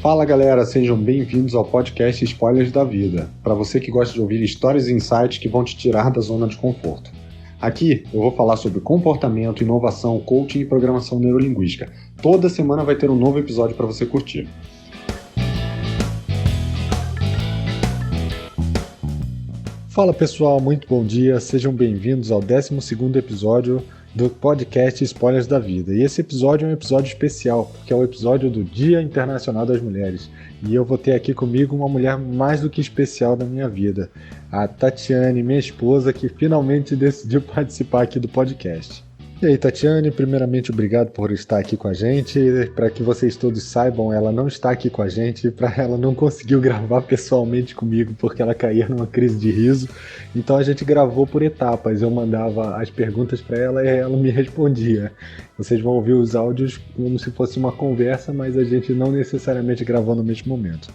Fala galera, sejam bem-vindos ao podcast Spoilers da Vida, para você que gosta de ouvir histórias e insights que vão te tirar da zona de conforto. Aqui eu vou falar sobre comportamento, inovação, coaching e programação neurolinguística. Toda semana vai ter um novo episódio para você curtir. Fala pessoal, muito bom dia, sejam bem-vindos ao 12º episódio do podcast Spoilers da Vida. E esse episódio é um episódio especial, porque é o episódio do Dia Internacional das Mulheres. E eu vou ter aqui comigo uma mulher mais do que especial da minha vida, a Tatiane, minha esposa, que finalmente decidiu participar aqui do podcast. E aí, Tatiane, primeiramente obrigado por estar aqui com a gente. Para que vocês todos saibam, ela não está aqui com a gente, ela não conseguiu gravar pessoalmente comigo porque ela caía numa crise de riso. Então a gente gravou por etapas, eu mandava as perguntas para ela e ela me respondia. Vocês vão ouvir os áudios como se fosse uma conversa, mas a gente não necessariamente gravou no mesmo momento.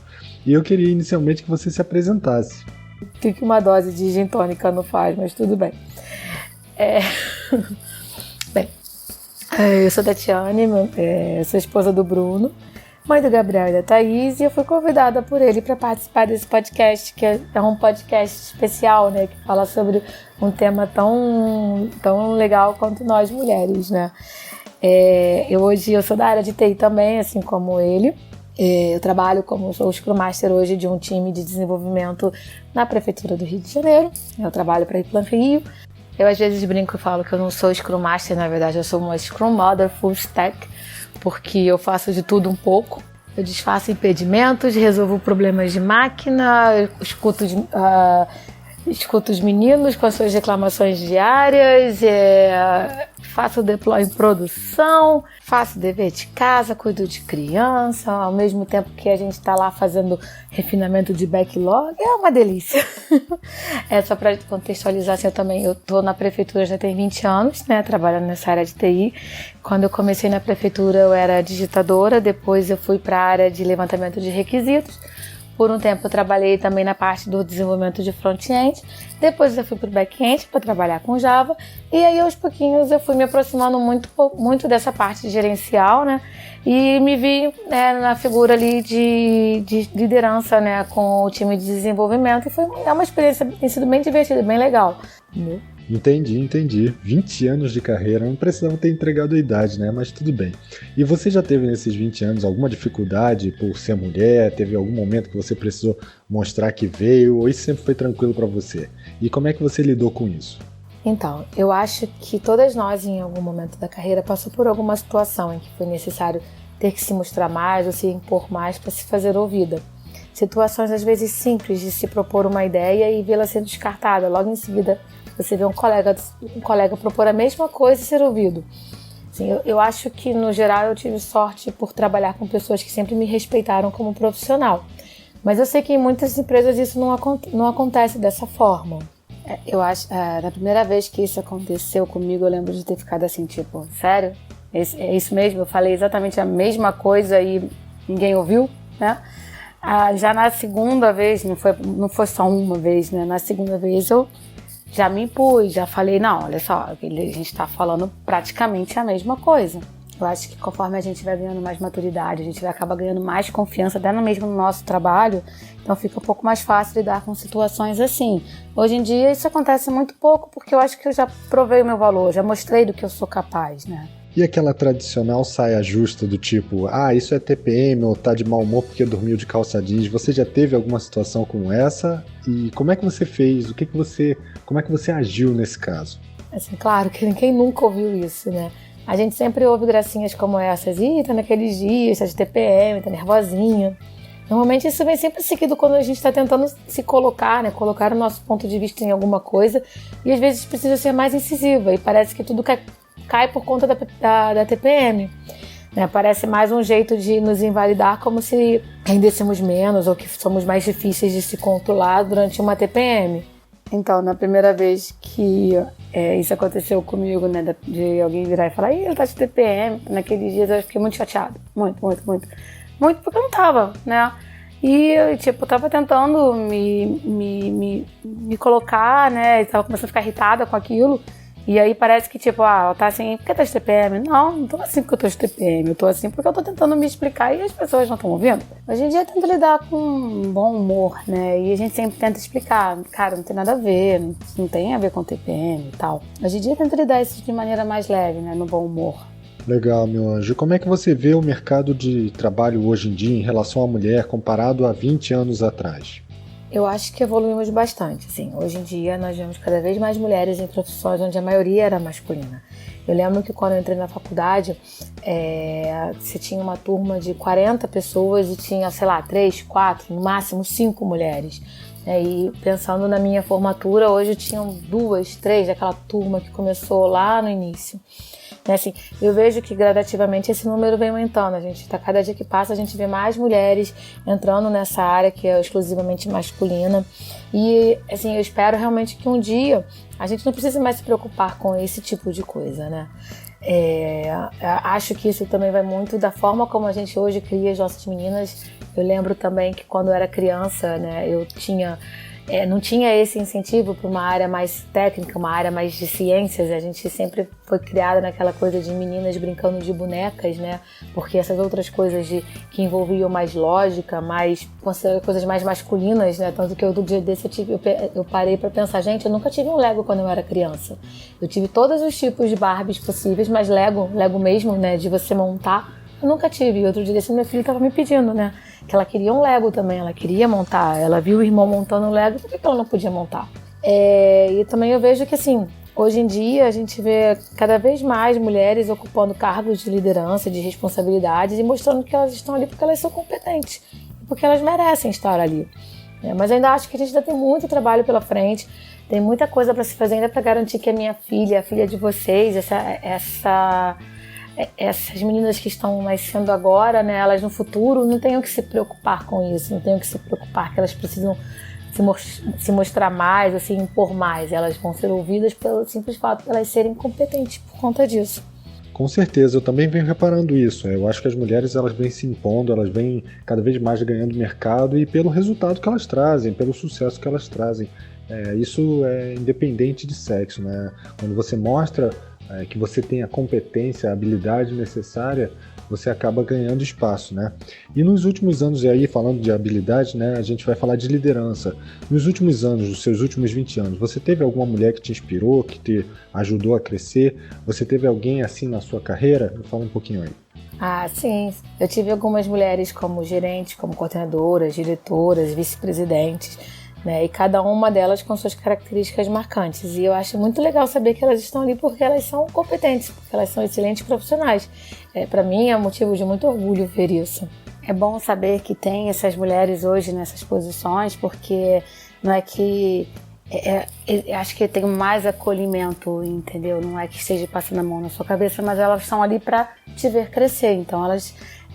E eu queria inicialmente que você se apresentasse. O que uma dose de gin tônica não faz, mas tudo bem. Bem, eu sou Tatiane, sou esposa do Bruno, mãe do Gabriel e da Thaís, e eu fui convidada por ele para participar desse podcast, que é um podcast especial, né, que fala sobre um tema tão legal quanto nós mulheres, né. Hoje eu sou da área de TI também, assim como ele. Eu trabalho sou Scrum Master hoje de um time de desenvolvimento na Prefeitura do Rio de Janeiro. Eu trabalho para a Iplan Rio. Eu às vezes brinco e falo que eu não sou Scrum Master, na verdade eu sou uma Scrum Mother Full Stack, porque eu faço de tudo um pouco. Eu desfaço impedimentos, resolvo problemas de máquina, escuto os meninos com as suas reclamações diárias, faço deploy em produção, faço dever de casa, cuido de criança, ao mesmo tempo que a gente está lá fazendo refinamento de backlog, é uma delícia. Só para contextualizar, assim, eu estou na prefeitura já tem 20 anos, né, trabalhando nessa área de TI. Quando eu comecei na prefeitura eu era digitadora, depois eu fui para a área de levantamento de requisitos. Por um tempo eu trabalhei também na parte do desenvolvimento de front-end, depois eu fui para o back-end para trabalhar com Java, e aí aos pouquinhos eu fui me aproximando muito dessa parte gerencial, né, e me vi, na figura ali de liderança, né, com o time de desenvolvimento, e é uma experiência que tem sido bem divertida, bem legal. Entendeu? Entendi. 20 anos de carreira, não precisava ter entregado a idade, né? Mas tudo bem. E você já teve nesses 20 anos alguma dificuldade por ser mulher? Teve algum momento que você precisou mostrar que veio? Ou isso sempre foi tranquilo para você? E como é que você lidou com isso? Então, eu acho que todas nós em algum momento da carreira passou por alguma situação em que foi necessário ter que se mostrar mais ou se impor mais para se fazer ouvida. Situações às vezes simples de se propor uma ideia e vê-la sendo descartada. Logo em seguida você vê um colega propor a mesma coisa e ser ouvido. Assim, eu acho que, no geral, eu tive sorte por trabalhar com pessoas que sempre me respeitaram como profissional. Mas eu sei que em muitas empresas isso não acontece dessa forma. Eu acho, na primeira vez que isso aconteceu comigo, eu lembro de ter ficado assim, tipo, sério? É isso mesmo? Eu falei exatamente a mesma coisa e ninguém ouviu, né? Já na segunda vez, não foi só uma vez, né? Na segunda vez eu já me impus, já falei, não, olha só, a gente está falando praticamente a mesma coisa. Eu acho que conforme a gente vai ganhando mais maturidade, a gente vai acabar ganhando mais confiança, até mesmo no nosso trabalho, então fica um pouco mais fácil lidar com situações assim. Hoje em dia isso acontece muito pouco, porque eu acho que eu já provei o meu valor, já mostrei do que eu sou capaz, né? E aquela tradicional saia justa do tipo, isso é TPM ou tá de mau humor porque dormiu de calça jeans? Você já teve alguma situação como essa? E como é que você fez? Como é que você agiu nesse caso? Assim, claro que quem nunca ouviu isso, né? A gente sempre ouve gracinhas como essas, tá naqueles dias, tá de TPM, tá nervosinha. Normalmente isso vem sempre seguido quando a gente está tentando se colocar, né? Colocar o nosso ponto de vista em alguma coisa, e às vezes precisa ser mais incisiva, e parece que tudo cai por conta da TPM. Né? Parece mais um jeito de nos invalidar, como se rendêssemos menos ou que somos mais difíceis de se controlar durante uma TPM. Então, na primeira vez que isso aconteceu comigo, né, de alguém virar e falar, ele tá de TPM, naqueles dias eu fiquei muito chateada, muito, porque eu não tava, né? E eu tava tentando me colocar, né, e tava começando a ficar irritada com aquilo. E aí parece que, tipo, ela tá assim, por que tá de TPM? Não tô assim porque eu tô de TPM, eu tô assim porque eu tô tentando me explicar e as pessoas não estão ouvindo. Hoje em dia eu tento lidar com um bom humor, né? E a gente sempre tenta explicar, cara, não tem nada a ver, não tem a ver com TPM e tal. Hoje em dia eu tento lidar isso de maneira mais leve, né? No bom humor. Legal, meu anjo. Como é que você vê o mercado de trabalho hoje em dia em relação à mulher comparado a 20 anos atrás? Eu acho que evoluímos bastante, assim. Hoje em dia nós vemos cada vez mais mulheres em profissões onde a maioria era masculina. Eu lembro que quando eu entrei na faculdade, você tinha uma turma de 40 pessoas e tinha, sei lá, 3, 4, no máximo 5 mulheres. E pensando na minha formatura, hoje tinham 2, 3 daquela turma que começou lá no início. Assim, eu vejo que gradativamente esse número vem aumentando. Cada dia que passa, a gente vê mais mulheres entrando nessa área que é exclusivamente masculina. E assim, eu espero realmente que um dia a gente não precise mais se preocupar com esse tipo de coisa, né? Acho que isso também vai muito da forma como a gente hoje cria as nossas meninas. Eu lembro também que quando eu era criança, né, não tinha esse incentivo para uma área mais técnica, uma área mais de ciências. A gente sempre foi criada naquela coisa de meninas brincando de bonecas, né? Porque essas outras coisas que envolviam mais lógica, coisas mais masculinas, né? Tanto que do dia desse eu parei para pensar, gente, eu nunca tive um Lego quando eu era criança. Eu tive todos os tipos de Barbies possíveis, mas Lego mesmo, né? De você montar, eu nunca tive. E outro dia desse minha filha estava me pedindo, né? Que ela queria um Lego também, ela queria montar. Ela viu o irmão montando um Lego, por que ela não podia montar? E também eu vejo que, assim, hoje em dia a gente vê cada vez mais mulheres ocupando cargos de liderança, de responsabilidades e mostrando que elas estão ali porque elas são competentes, porque elas merecem estar ali. Mas ainda acho que a gente ainda tem muito trabalho pela frente, tem muita coisa para se fazer ainda para garantir que a minha filha, a filha de vocês, essas meninas que estão nascendo agora, né, elas no futuro não tenham que se preocupar com isso, não tenham que se preocupar que elas precisam se mostrar mais, ou se impor mais. Elas vão ser ouvidas pelo simples fato de elas serem competentes por conta disso. Com certeza, eu também venho reparando isso. Eu acho que as mulheres elas vêm se impondo, elas vêm cada vez mais ganhando mercado e pelo resultado que elas trazem, pelo sucesso que elas trazem. Isso é independente de sexo, né? Quando você mostra que você tem a competência, a habilidade necessária, você acaba ganhando espaço, né? E nos últimos anos, e aí falando de habilidade, né, a gente vai falar de liderança. Nos últimos anos, nos seus últimos 20 anos, você teve alguma mulher que te inspirou, que te ajudou a crescer? Você teve alguém assim na sua carreira? Fala um pouquinho aí. Sim. Eu tive algumas mulheres como gerentes, como coordenadoras, diretoras, vice-presidentes, né? E cada uma delas com suas características marcantes. E eu acho muito legal saber que elas estão ali porque elas são competentes, porque elas são excelentes profissionais. Para mim é um motivo de muito orgulho ver isso. É bom saber que tem essas mulheres hoje nessas posições, porque não é que... acho que tem mais acolhimento, entendeu? Não é que esteja passando a mão na sua cabeça, mas elas estão ali para te ver crescer. Então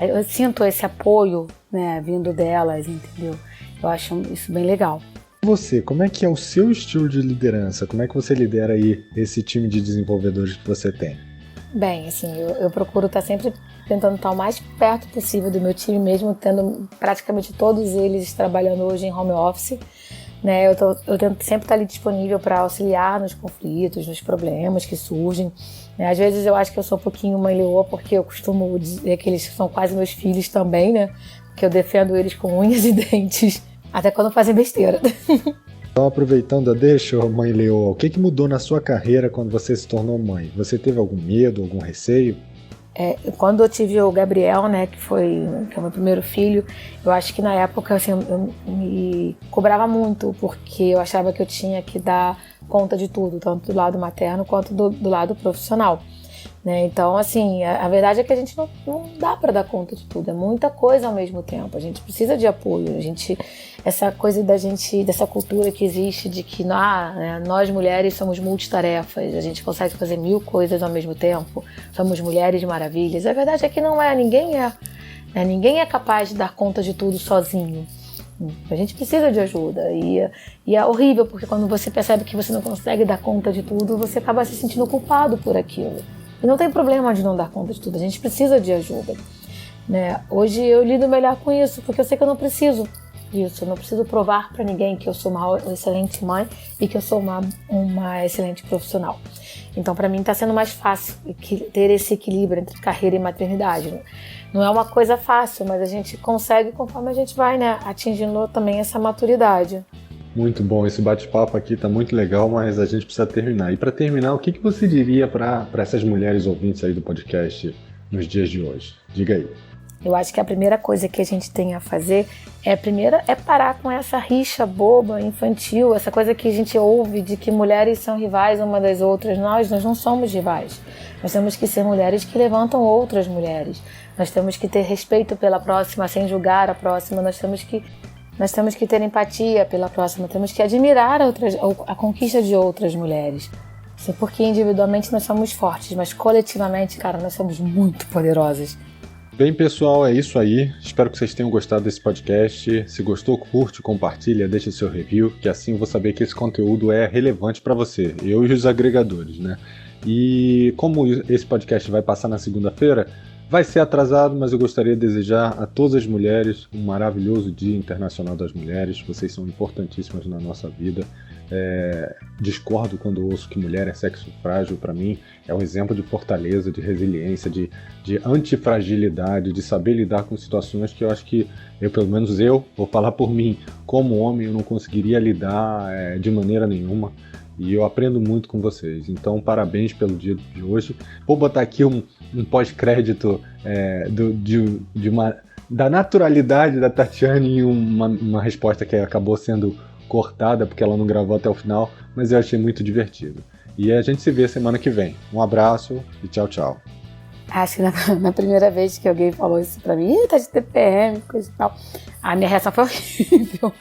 eu sinto esse apoio, né, vindo delas, entendeu? Eu acho isso bem legal. Você, como é que é o seu estilo de liderança? Como é que você lidera aí esse time de desenvolvedores que você tem? Bem, assim, eu procuro estar sempre tentando estar o mais perto possível do meu time, mesmo tendo praticamente todos eles trabalhando hoje em home office, né? Eu tento sempre estar ali disponível para auxiliar nos conflitos, nos problemas que surgem, né? Às vezes eu acho que eu sou um pouquinho mãe leoa, porque eu costumo dizer que eles são quase meus filhos também, né? Que eu defendo eles com unhas e dentes, até quando fazem besteira. Então, aproveitando a deixa, mãe Leoa, o que mudou na sua carreira quando você se tornou mãe? Você teve algum medo, algum receio? Quando eu tive o Gabriel, né, que é o meu primeiro filho, eu acho que na época assim, eu me cobrava muito, porque eu achava que eu tinha que dar conta de tudo, tanto do lado materno quanto do lado profissional. Né? Então, assim, a verdade é que a gente não dá para dar conta de tudo, é muita coisa ao mesmo tempo, a gente precisa de apoio, essa coisa dessa cultura que existe de que né, nós mulheres somos multitarefas, a gente consegue fazer 1000 coisas ao mesmo tempo, somos mulheres maravilhas. A verdade é que não é, ninguém é capaz de dar conta de tudo sozinho. A gente precisa de ajuda e é horrível, porque quando você percebe que você não consegue dar conta de tudo, você acaba se sentindo culpado por aquilo. E não tem problema de não dar conta de tudo, a gente precisa de ajuda. Né? Hoje eu lido melhor com isso, porque eu sei que eu não preciso disso. Eu não preciso provar para ninguém que eu sou uma excelente mãe e que eu sou uma excelente profissional. Então, para mim, está sendo mais fácil ter esse equilíbrio entre carreira e maternidade. Não é uma coisa fácil, mas a gente consegue conforme a gente vai, né, atingindo também essa maturidade. Muito bom, esse bate-papo aqui está muito legal, mas a gente precisa terminar. E para terminar, o que você diria para essas mulheres ouvintes aí do podcast nos dias de hoje? Diga aí. Eu acho que a primeira coisa que a gente tem a fazer é parar com essa rixa boba, infantil, essa coisa que a gente ouve de que mulheres são rivais uma das outras. Nós não somos rivais. Nós temos que ser mulheres que levantam outras mulheres. Nós temos que ter respeito pela próxima, sem julgar a próxima. Nós temos que ter empatia pela próxima. Temos que admirar a conquista de outras mulheres. Porque individualmente nós somos fortes, mas coletivamente, cara, nós somos muito poderosas. Bem, pessoal, é isso aí. Espero que vocês tenham gostado desse podcast. Se gostou, curte, compartilha, deixa seu review, que assim eu vou saber que esse conteúdo é relevante para você, eu e os agregadores, né? E como esse podcast vai passar na segunda-feira, vai ser atrasado, mas eu gostaria de desejar a todas as mulheres um maravilhoso Dia Internacional das Mulheres. Vocês são importantíssimas na nossa vida. Discordo quando ouço que mulher é sexo frágil. Para mim é um exemplo de fortaleza, de resiliência, de antifragilidade, de saber lidar com situações que eu acho que pelo menos eu vou falar por mim, como homem eu não conseguiria lidar de maneira nenhuma, e eu aprendo muito com vocês. Então parabéns pelo dia de hoje. Vou botar aqui um pós-crédito da naturalidade da Tatiane e uma resposta que acabou sendo cortada porque ela não gravou até o final, mas eu achei muito divertido. E a gente se vê semana que vem. Um abraço e tchau, tchau. Acho que na primeira vez que alguém falou isso pra mim, tá de TPM, coisa e tal, a minha reação foi horrível.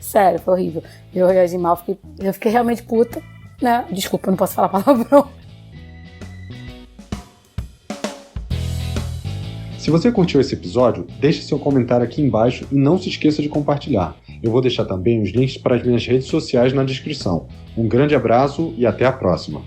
Sério, foi horrível. Eu reagi mal, eu fiquei realmente puta, né? Desculpa, eu não posso falar palavrão. Se você curtiu esse episódio, deixe seu comentário aqui embaixo e não se esqueça de compartilhar. Eu vou deixar também os links para as minhas redes sociais na descrição. Um grande abraço e até a próxima!